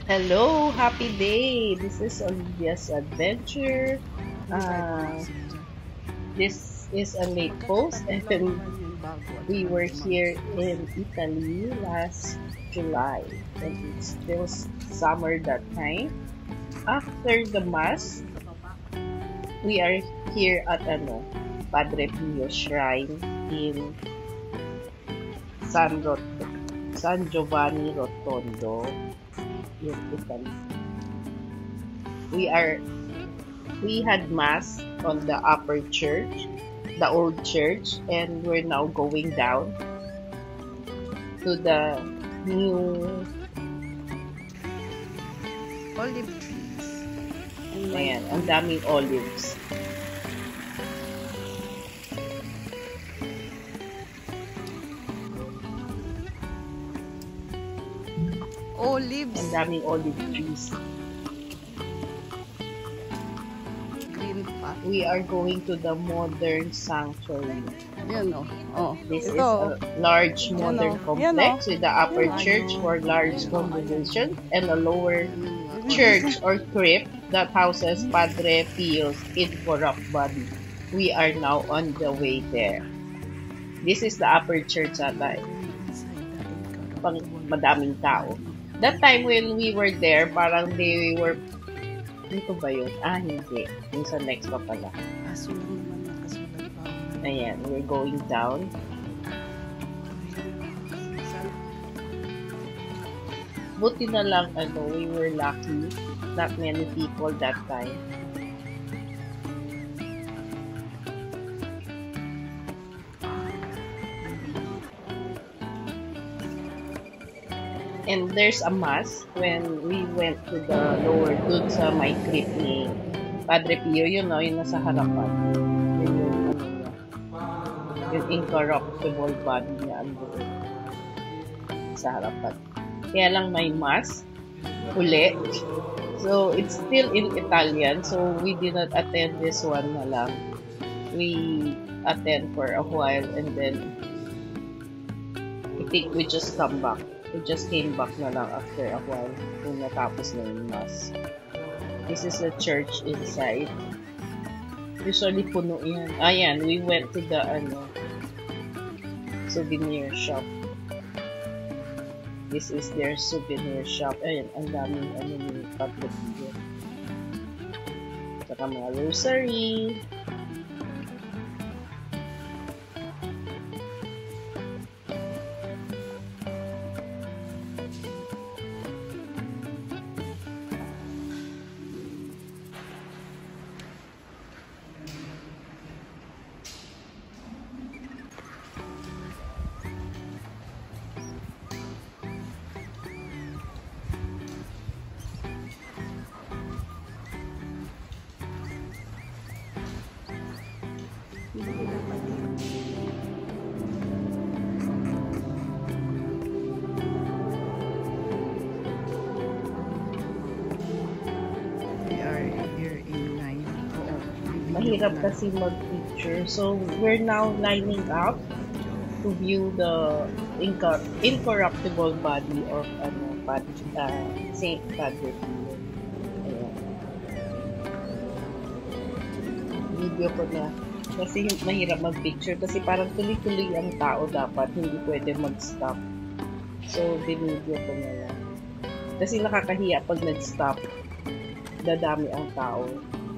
Hello, happy day. This is Olivia's adventure. Uh, this is a late post, and we were here in Italy last July, and it's still summer that time. After the mass, we are here at Padre Pio Shrine in San Giovanni Rotondo in Italy. We are we had mass on the upper church, the old church, and we're now going down to the new. Olive trees. And Ayan, ang daming olives. olives. Ang daming olive trees. Green pa. We are going to the modern sanctuary. Yan o. Oh. This is Ito. a large modern Yan o. complex with the upper Yan o. church for large congregation and a lower church or crypt that houses Padre Pio's incorrupt body. We are now on the way there. This is the upper church ata. Pang madaming tao. That time when we were there, parang they were, dito ba yun? Ah, hindi. Yung sa next pa pala. Aso lang naman nakasulat pa. Ayan, we're going down. Buti na lang, we were lucky. Not many people that time. And there's a mass when we went to the lower dun sa may crypt ni Padre Pio, yun no, yung nasa harapan. Yun yung niya. Yung incorruptible body niya andun sa harapan. Kaya lang may mass uli. So, it's still in Italian. So, we did not attend this one na lang. We attend for a while and then I think we just come back. We just came back na lang after a while kung natapos na yung mass. This is the church inside. Usually puno yan. Ayan, we went to the souvenir shop. This is their souvenir shop. Ayan, ang daming ni Padre Pio. Saka mga rosary. We are here in line. Mahirap kasi mag-picture. So, we're now lining up to view the incorruptible body of Saint Padre Pio. Ayan. Video ko na. Kasi mahirap mag-picture kasi parang tuloy-tuloy ang tao dapat. Hindi pwede mag-stop. So, binidyo ko na lang. Kasi nakakahiya pag nag-stop. Dadami ang tao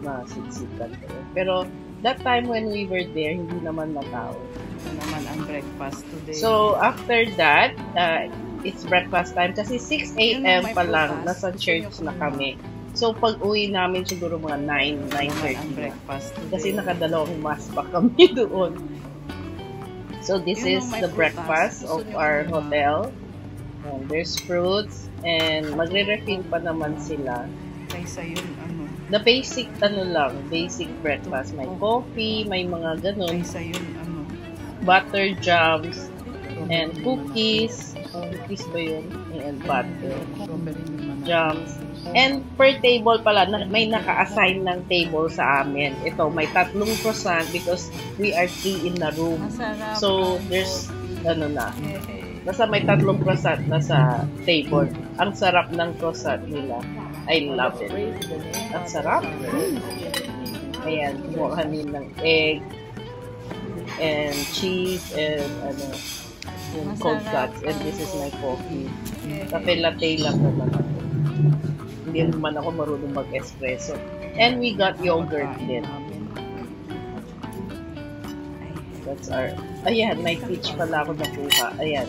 na siksikan. Pero that time when we were there, hindi naman na tao. Ito naman ang breakfast today. So, after that, it's breakfast time. Kasi 6 a.m. pa lang, nasa church na kami. So, pag uwi namin siguro mga 9, ang 9:30. breakfast today. Kasi nakadalawang mass pa kami doon. So, this is the breakfast of our hotel. And there's fruits. And magre-refill pa naman sila. Kaysa yun, The basic, basic breakfast. May coffee, may mga ganun. Kaysa yun, Butter jams, and cookies. Cookies ba yun? And butter. strawberry naman. Jams. And per table pala, may naka-assign ng table sa amin. Ito, may 3 croissant because we are 3 in the room. Masarap. So, there's, Basta may 3 croissant na sa table. Ang sarap ng croissant nila. I love it. Ang sarap. Ayan, kumuha kami ng egg and cheese and yung cold cuts. And this is my coffee. Cafe latte lang naman ako. Hindi naman ako marunong mag-espresso. And we got yogurt din. That's our... Ayan, may peach pala ako nakuha. Ayan.